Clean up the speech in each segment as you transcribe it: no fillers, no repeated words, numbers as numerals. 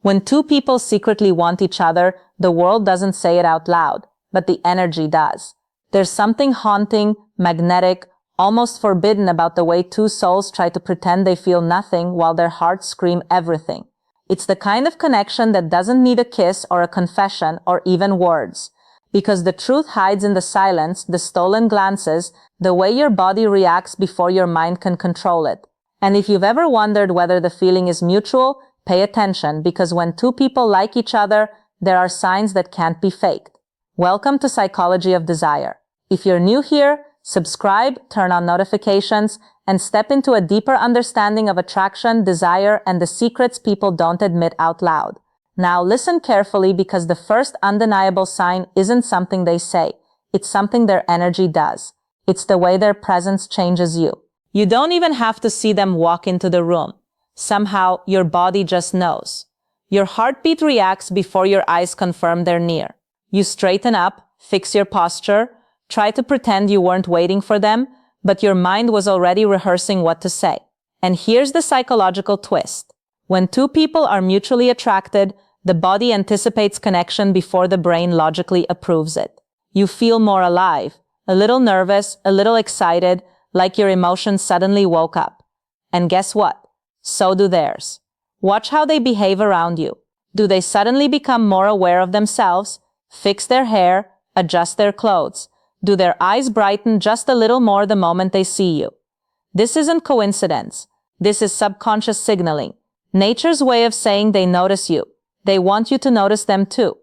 When two people secretly want each other, the world doesn't say it out loud, but the energy does. There's something haunting, magnetic, almost forbidden about the way two souls try to pretend they feel nothing while their hearts scream everything. It's the kind of connection that doesn't need a kiss or a confession or even words. Because the truth hides in the silence, the stolen glances, the way your body reacts before your mind can control it. And if you've ever wondered whether the feeling is mutual, pay attention, because when two people like each other, there are signs that can't be faked. Welcome to Psychology of Desire. If you're new here, subscribe, turn on notifications, and step into a deeper understanding of attraction, desire, and the secrets people don't admit out loud. Now listen carefully, because the first undeniable sign isn't something they say. It's something their energy does. It's the way their presence changes you. You don't even have to see them walk into the room. Somehow, your body just knows. Your heartbeat reacts before your eyes confirm they're near. You straighten up, fix your posture, try to pretend you weren't waiting for them, but your mind was already rehearsing what to say. And here's the psychological twist. When two people are mutually attracted, the body anticipates connection before the brain logically approves it. You feel more alive, a little nervous, a little excited, like your emotions suddenly woke up. And guess what? So do theirs. Watch how they behave around you. Do they suddenly become more aware of themselves, fix their hair, adjust their clothes? Do their eyes brighten just a little more the moment they see you? This isn't coincidence. This is subconscious signaling. Nature's way of saying they notice you. They want you to notice them too.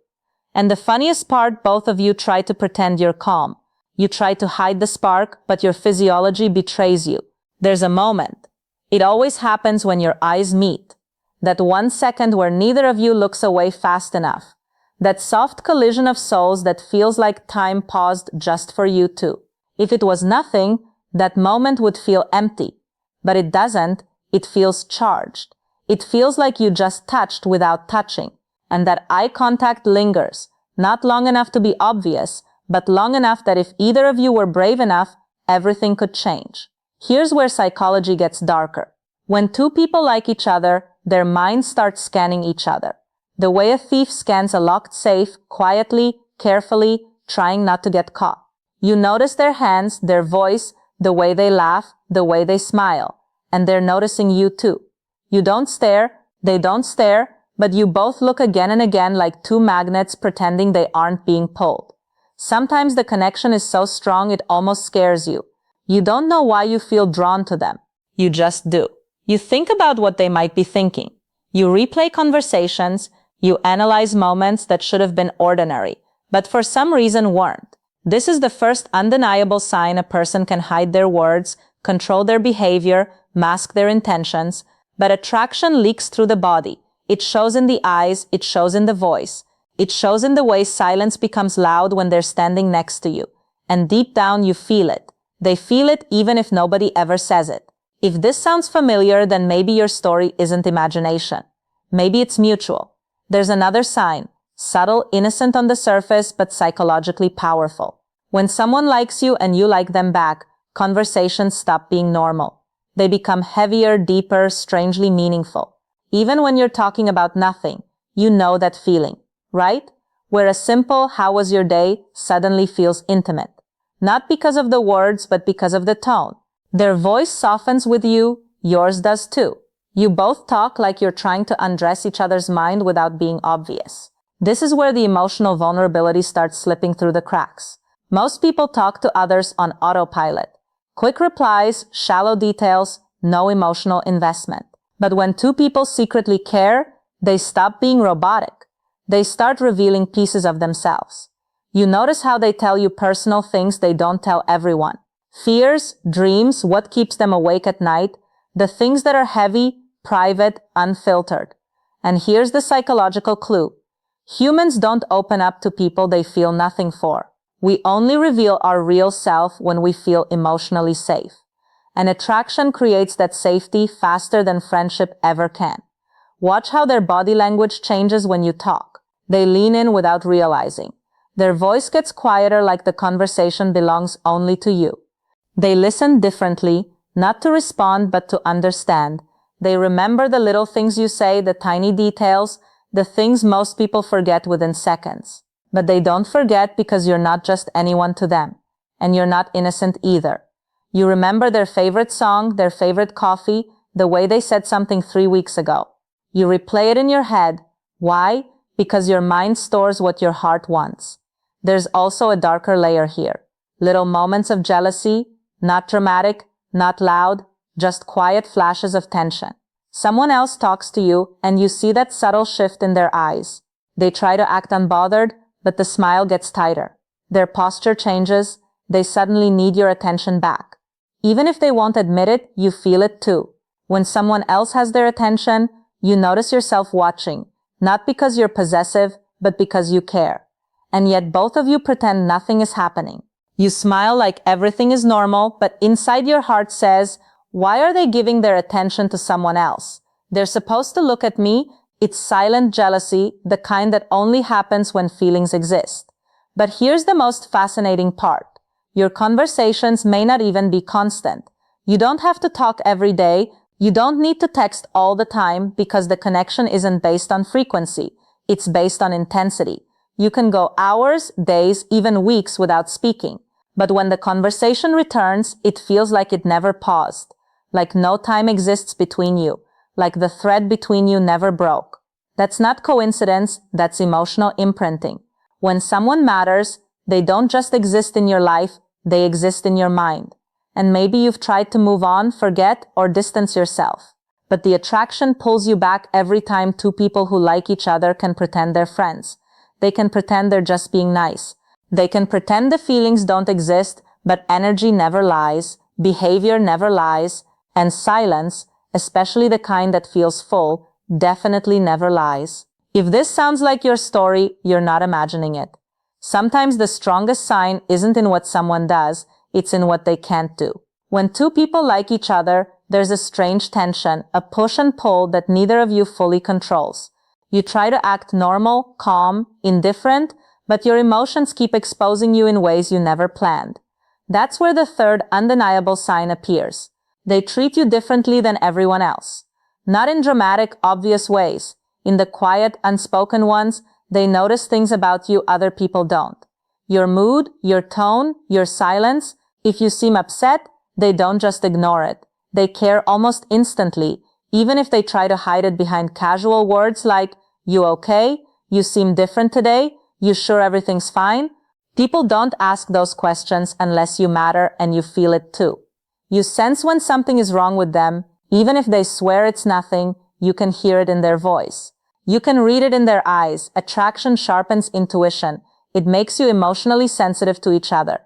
And the funniest part, both of you try to pretend you're calm. You try to hide the spark, but your physiology betrays you. There's a moment. It always happens when your eyes meet. That 1 second where neither of you looks away fast enough. That soft collision of souls that feels like time paused just for you two. If it was nothing, that moment would feel empty. But it doesn't. It feels charged. It feels like you just touched without touching. And that eye contact lingers, not long enough to be obvious, but long enough that if either of you were brave enough, everything could change. Here's where psychology gets darker. When two people like each other, their minds start scanning each other. The way a thief scans a locked safe, quietly, carefully, trying not to get caught. You notice their hands, their voice, the way they laugh, the way they smile. And they're noticing you too. You don't stare, they don't stare, but you both look again and again like two magnets pretending they aren't being pulled. Sometimes the connection is so strong it almost scares you. You don't know why you feel drawn to them. You just do. You think about what they might be thinking. You replay conversations, you analyze moments that should have been ordinary, but for some reason weren't. This is the first undeniable sign a person can hide their words, control their behavior, mask their intentions. But attraction leaks through the body. It shows in the eyes, it shows in the voice. It shows in the way silence becomes loud when they're standing next to you. And deep down you feel it. They feel it even if nobody ever says it. If this sounds familiar, then maybe your story isn't imagination. Maybe it's mutual. There's another sign. Subtle, innocent on the surface, but psychologically powerful. When someone likes you and you like them back, conversations stop being normal. They become heavier, deeper, strangely meaningful. Even when you're talking about nothing, you know that feeling, right? Where a simple "how was your day" suddenly feels intimate. Not because of the words, but because of the tone. Their voice softens with you, yours does too. You both talk like you're trying to undress each other's mind without being obvious. This is where the emotional vulnerability starts slipping through the cracks. Most people talk to others on autopilot. Quick replies, shallow details, no emotional investment. But when two people secretly care, they stop being robotic. They start revealing pieces of themselves. You notice how they tell you personal things they don't tell everyone. Fears, dreams, what keeps them awake at night, the things that are heavy, private, unfiltered. And here's the psychological clue. Humans don't open up to people they feel nothing for. We only reveal our real self when we feel emotionally safe. And attraction creates that safety faster than friendship ever can. Watch how their body language changes when you talk. They lean in without realizing. Their voice gets quieter, like the conversation belongs only to you. They listen differently, not to respond but to understand. They remember the little things you say, the tiny details. the things most people forget within seconds. But they don't forget because you're not just anyone to them. And you're not innocent either. You remember their favorite song, their favorite coffee, the way they said something 3 weeks ago. You replay it in your head. Why? Because your mind stores what your heart wants. There's also a darker layer here. Little moments of jealousy, not dramatic, not loud, just quiet flashes of tension. Someone else talks to you and you see that subtle shift in their eyes. They try to act unbothered, but the smile gets tighter. Their posture changes. They suddenly need your attention back. Even if they won't admit it, you feel it too. When someone else has their attention, you notice yourself watching, not because you're possessive, but because you care. And yet both of you pretend nothing is happening. You smile like everything is normal, but inside your heart says, why are they giving their attention to someone else? They're supposed to look at me. It's silent jealousy, the kind that only happens when feelings exist. But here's the most fascinating part. Your conversations may not even be constant. You don't have to talk every day. You don't need to text all the time because the connection isn't based on frequency. It's based on intensity. You can go hours, days, even weeks without speaking. But when the conversation returns, it feels like it never paused. Like no time exists between you. Like the thread between you never broke. That's not coincidence, that's emotional imprinting. When someone matters, they don't just exist in your life, they exist in your mind. And maybe you've tried to move on, forget, or distance yourself. But the attraction pulls you back every time two people who like each other can pretend they're friends. They can pretend they're just being nice. They can pretend the feelings don't exist, but energy never lies, behavior never lies, and silence, especially the kind that feels full, definitely never lies. If this sounds like your story, you're not imagining it. Sometimes the strongest sign isn't in what someone does, it's in what they can't do. When two people like each other, there's a strange tension, a push and pull that neither of you fully controls. You try to act normal, calm, indifferent, but your emotions keep exposing you in ways you never planned. That's where the third undeniable sign appears. They treat you differently than everyone else. Not in dramatic, obvious ways. In the quiet, unspoken ones, they notice things about you other people don't. Your mood, your tone, your silence. If you seem upset, they don't just ignore it. They care almost instantly, even if they try to hide it behind casual words like, you okay? You seem different today? You sure everything's fine? People don't ask those questions unless you matter and you feel it too. You sense when something is wrong with them. Even if they swear it's nothing, you can hear it in their voice. You can read it in their eyes. Attraction sharpens intuition. It makes you emotionally sensitive to each other.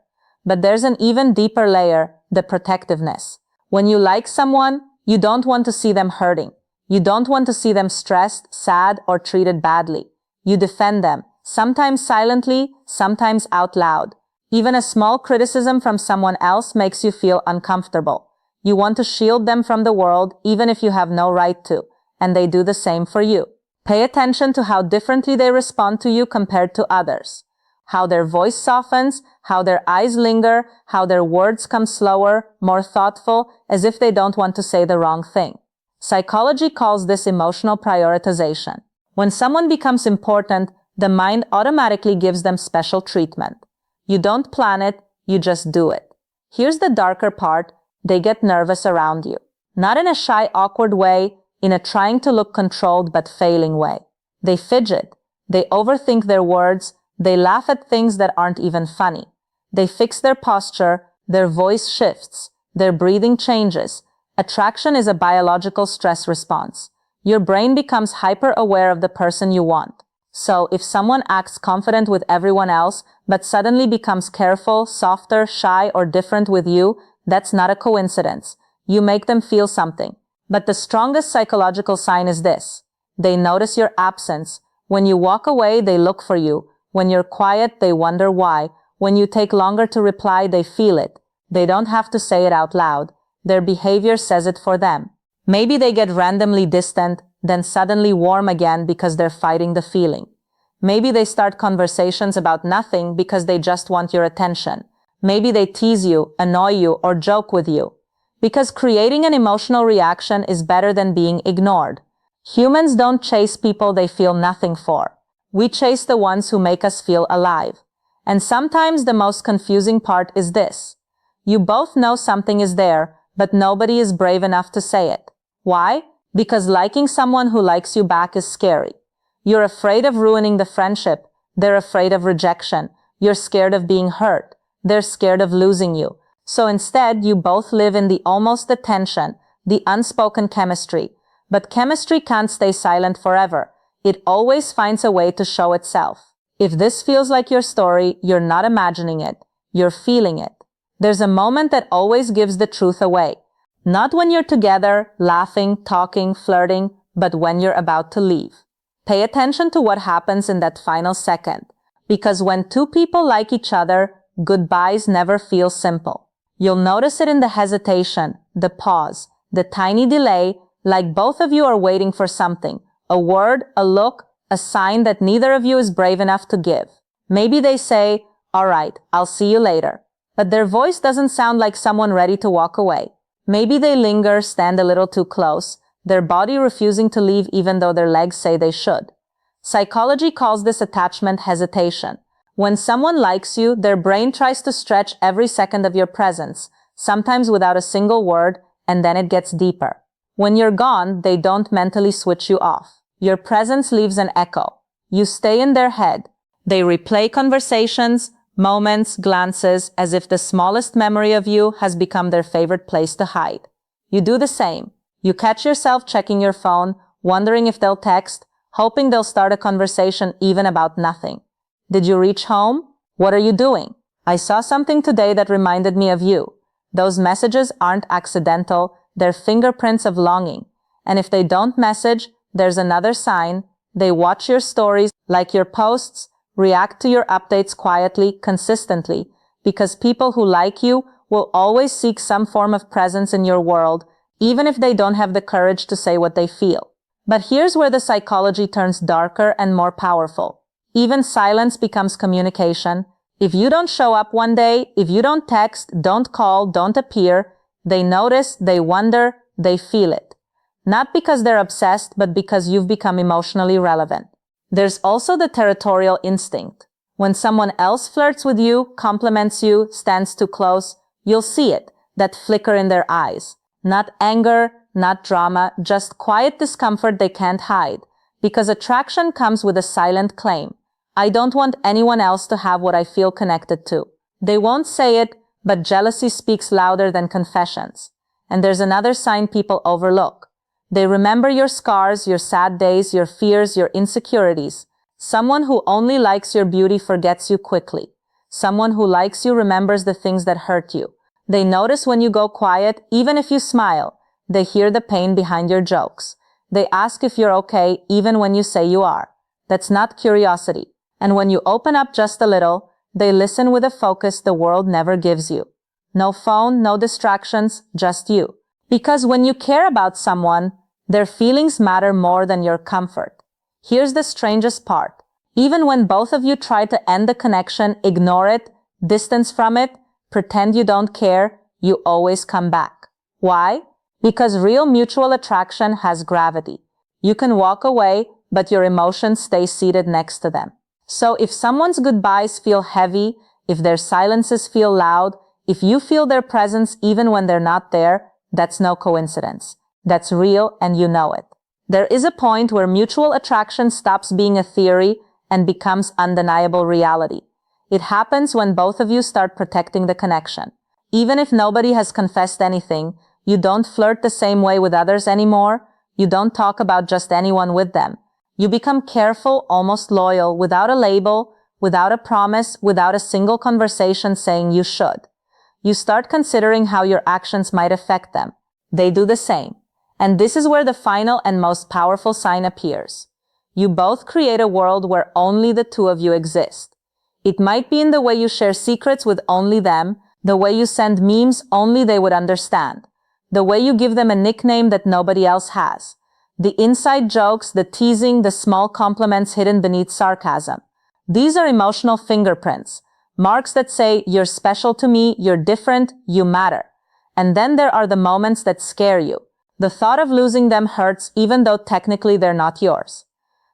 But there's an even deeper layer, the protectiveness. When you like someone, you don't want to see them hurting. You don't want to see them stressed, sad, or treated badly. You defend them, sometimes silently, sometimes out loud. Even a small criticism from someone else makes you feel uncomfortable. You want to shield them from the world, even if you have no right to, and they do the same for you. Pay attention to how differently they respond to you compared to others. How their voice softens, how their eyes linger, how their words come slower, more thoughtful, as if they don't want to say the wrong thing. Psychology calls this emotional prioritization. When someone becomes important, the mind automatically gives them special treatment. You don't plan it, you just do it. Here's the darker part, they get nervous around you. Not in a shy, awkward way, in a trying to look controlled but failing way. They fidget, they overthink their words, they laugh at things that aren't even funny. They fix their posture, their voice shifts, their breathing changes. Attraction is a biological stress response. Your brain becomes hyper-aware of the person you want. So, if someone acts confident with everyone else, but suddenly becomes careful, softer, shy, or different with you, that's not a coincidence. You make them feel something. But the strongest psychological sign is this. They notice your absence. When you walk away, they look for you. When you're quiet, they wonder why. When you take longer to reply, they feel it. They don't have to say it out loud. Their behavior says it for them. Maybe they get randomly distant, then suddenly warm again because they're fighting the feeling. Maybe they start conversations about nothing because they just want your attention. Maybe they tease you, annoy you, or joke with you. Because creating an emotional reaction is better than being ignored. Humans don't chase people they feel nothing for. We chase the ones who make us feel alive. And sometimes the most confusing part is this. You both know something is there, but nobody is brave enough to say it. Why? Because liking someone who likes you back is scary. You're afraid of ruining the friendship. They're afraid of rejection. You're scared of being hurt. They're scared of losing you. So instead, you both live in the almost the tension, the unspoken chemistry. But chemistry can't stay silent forever. It always finds a way to show itself. If this feels like your story, you're not imagining it. You're feeling it. There's a moment that always gives the truth away. Not when you're together, laughing, talking, flirting, but when you're about to leave. Pay attention to what happens in that final second. Because when two people like each other, goodbyes never feel simple. You'll notice it in the hesitation, the pause, the tiny delay, like both of you are waiting for something. A word, a look, a sign that neither of you is brave enough to give. Maybe they say, "All right, I'll see you later." But their voice doesn't sound like someone ready to walk away. Maybe they linger, stand a little too close, their body refusing to leave even though their legs say they should. Psychology calls this attachment hesitation. When someone likes you, their brain tries to stretch every second of your presence, sometimes without a single word, and then it gets deeper. When you're gone, they don't mentally switch you off. Your presence leaves an echo. You stay in their head. They replay conversations, moments, glances, as if the smallest memory of you has become their favorite place to hide. You do the same. You catch yourself checking your phone, wondering if they'll text, hoping they'll start a conversation even about nothing. Did you reach home? What are you doing? I saw something today that reminded me of you. Those messages aren't accidental, they're fingerprints of longing. And if they don't message, there's another sign. They watch your stories, like your posts, react to your updates quietly, consistently, because people who like you will always seek some form of presence in your world, even if they don't have the courage to say what they feel. But here's where the psychology turns darker and more powerful. Even silence becomes communication. If you don't show up one day, if you don't text, don't call, don't appear, they notice, they wonder, they feel it. Not because they're obsessed, but because you've become emotionally relevant. There's also the territorial instinct. When someone else flirts with you, compliments you, stands too close, you'll see it, that flicker in their eyes. Not anger, not drama, just quiet discomfort they can't hide. Because attraction comes with a silent claim. I don't want anyone else to have what I feel connected to. They won't say it, but jealousy speaks louder than confessions. And there's another sign people overlook. They remember your scars, your sad days, your fears, your insecurities. Someone who only likes your beauty forgets you quickly. Someone who likes you remembers the things that hurt you. They notice when you go quiet, even if you smile. They hear the pain behind your jokes. They ask if you're okay, even when you say you are. That's not curiosity. And when you open up just a little, they listen with a focus the world never gives you. No phone, no distractions, just you. Because when you care about someone, their feelings matter more than your comfort. Here's the strangest part. Even when both of you try to end the connection, ignore it, distance from it, pretend you don't care, you always come back. Why? Because real mutual attraction has gravity. You can walk away, but your emotions stay seated next to them. So if someone's goodbyes feel heavy, if their silences feel loud, if you feel their presence even when they're not there, that's no coincidence. That's real and you know it. There is a point where mutual attraction stops being a theory and becomes undeniable reality. It happens when both of you start protecting the connection. Even if nobody has confessed anything, you don't flirt the same way with others anymore. You don't talk about just anyone with them. You become careful, almost loyal, without a label, without a promise, without a single conversation saying you should. You start considering how your actions might affect them. They do the same. And this is where the final and most powerful sign appears. You both create a world where only the two of you exist. It might be in the way you share secrets with only them, the way you send memes only they would understand, the way you give them a nickname that nobody else has, the inside jokes, the teasing, the small compliments hidden beneath sarcasm. These are emotional fingerprints, marks that say, you're special to me, you're different, you matter. And then there are the moments that scare you. The thought of losing them hurts even though technically they're not yours.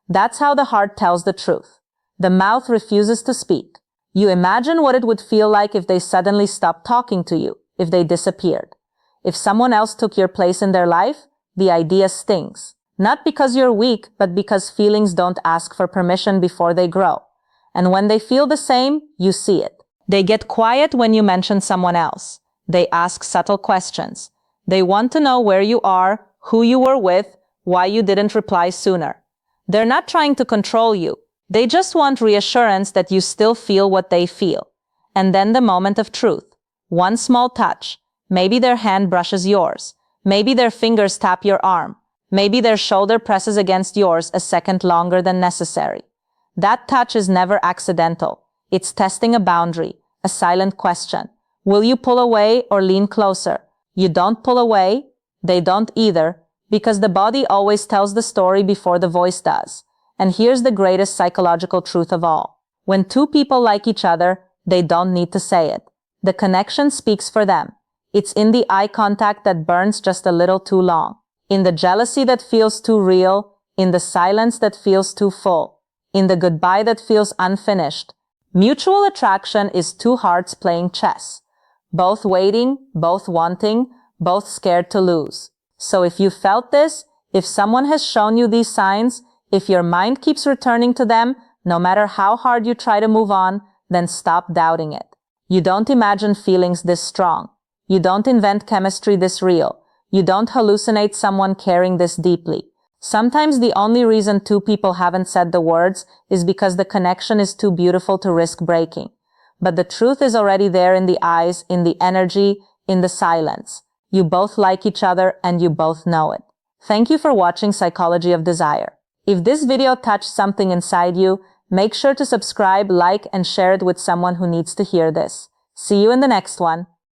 That's how the heart tells the truth. The mouth refuses to speak. You imagine what it would feel like if they suddenly stopped talking to you, if they disappeared. If someone else took your place in their life, the idea stings. Not because you're weak, but because feelings don't ask for permission before they grow. And when they feel the same, you see it. They get quiet when you mention someone else. They ask subtle questions. They want to know where you are, who you were with, why you didn't reply sooner. They're not trying to control you. They just want reassurance that you still feel what they feel. And then the moment of truth. One small touch. Maybe their hand brushes yours. Maybe their fingers tap your arm. Maybe their shoulder presses against yours a second longer than necessary. That touch is never accidental. It's testing a boundary, a silent question. Will you pull away or lean closer? You don't pull away. They don't either, because the body always tells the story before the voice does. And here's the greatest psychological truth of all. When two people like each other, they don't need to say it. The connection speaks for them. It's in the eye contact that burns just a little too long, in the jealousy that feels too real, in the silence that feels too full, in the goodbye that feels unfinished. Mutual attraction is two hearts playing chess, both waiting, both wanting, both scared to lose. So if you felt this, if someone has shown you these signs, if your mind keeps returning to them, no matter how hard you try to move on, then stop doubting it. You don't imagine feelings this strong. You don't invent chemistry this real. You don't hallucinate someone caring this deeply. Sometimes the only reason two people haven't said the words is because the connection is too beautiful to risk breaking. But the truth is already there in the eyes, in the energy, in the silence. You both like each other and you both know it. Thank you for watching Psychology of Desire. If this video touched something inside you, make sure to subscribe, like, and share it with someone who needs to hear this. See you in the next one.